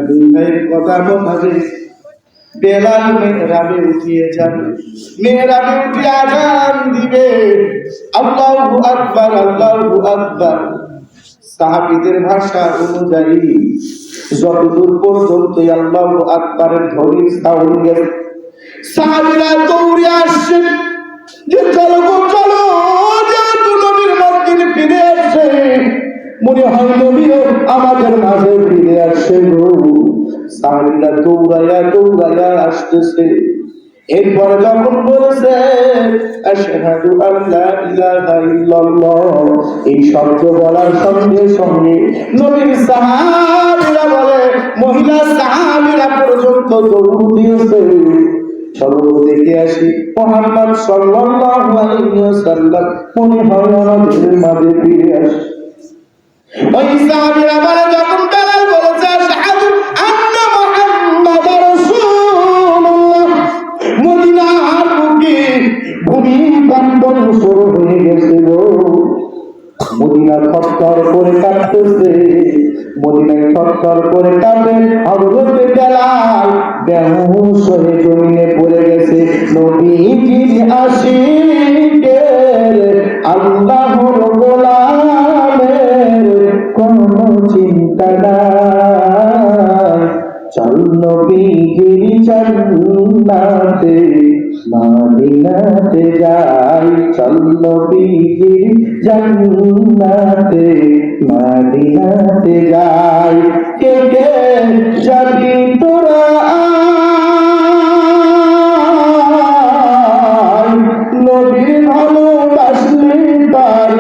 দুই ভাইয়ের কথা মোতাবেক বেলাল মেহরাবে উঠিয়ে যাবে, মেহরাবে উঠে আযান দিবে, আল্লাহু আকবার, আল্লাহু আকবার। সাহাবীদের ভাষা অনুযায়ী যতদূর পর্যন্ত আল্লাহু আকবারের ধ্বনি সাউন্ড গেছে, সাহাবীরা দৌড়ে আসছে যে চলো গো চলো, যেহেতু নবীর মসজিদ ফিরে আসছে, মনে হয় নবীও আমাদের মাঝে ফিরে আসছে গো। সাহাবীরা দৌড়াইয়া দৌড়াইয়া আসতেছে। এরপরে যখন বলেছে আশহাদু আল্লা ইলাহা ইল্লাল্লাহ, এই শব্দ বলার সঙ্গে সঙ্গে নবীর সাহাবীরা বলে, মহিলা সাহাবীরা পর্যন্ত দৌড় দিয়েছে। চলো দেখে আসি মুহাম্মদ সাল্লাল্লাহু আলাইহি ওয়াসাল্লাম মনে হয় আমাদের মাঝে ফিরে আসে। ওই সাহাবীরা বলে, যখন বেলাল বলেছে আশহাদু আন্না মুহাম্মাদার রাসূলুল্লাহ, মদিনার বুকে ভূমিকম্পন শুরু হয়ে গেছে গো। মদিনা থরথর করে কাঁপতেছে, মদিনায় থরথর করে কাঁপে। হযরত বেলাল বেহুশ হয়ে জমিনে পড়ে গেছে। নবীজির আশিকের আল্লাহর গোলামের কোনো চিন্তা নাই, চল নবীজির জান্নাতে মদিনাতে যাই, চল নবীজির জান্নাতে মদিনাতে যাই। কে কে যাবি তোরা নবীর ভালোবাসলে তার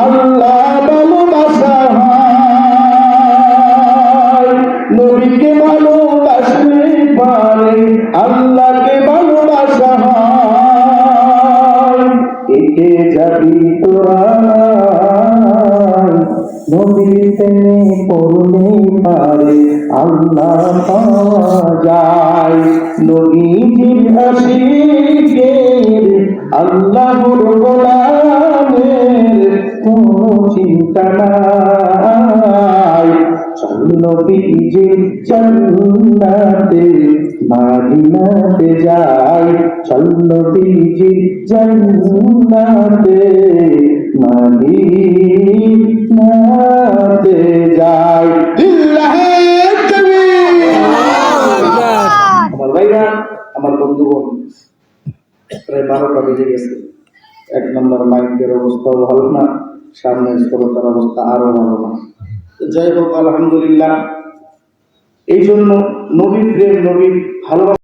আল্লাহ ভালোবাসা হয়, নবীকে ভালোবাসলে পারে আল্লাহকে ভালোবাসা হয়। একে যাবি তোরা নবীর প্রেমে পড়লে পারে আল্লাহ পাওয়া যায়। নবীজির আশিকের আল্লাহর গোলামের কোনো চিন্তা নাই, চল নবীজির জান্নাতে মদিনাতে যাই, চল নবীজির জান্নাতে মদিনাতে যাই। লিল্লাহি তাকবীর। আমার ভাইরা, আমার বন্ধুগণ, প্রায় 12টা বেজে গেছে। 1 নম্বর মাইকের অবস্থা ভালো না, সামনের শ্রোতার অবস্থা আরো ভালো না। যাই হোক, আলহামদুলিল্লাহ। এই জন্য নবীর প্রেম, নবীর ভালোবাসা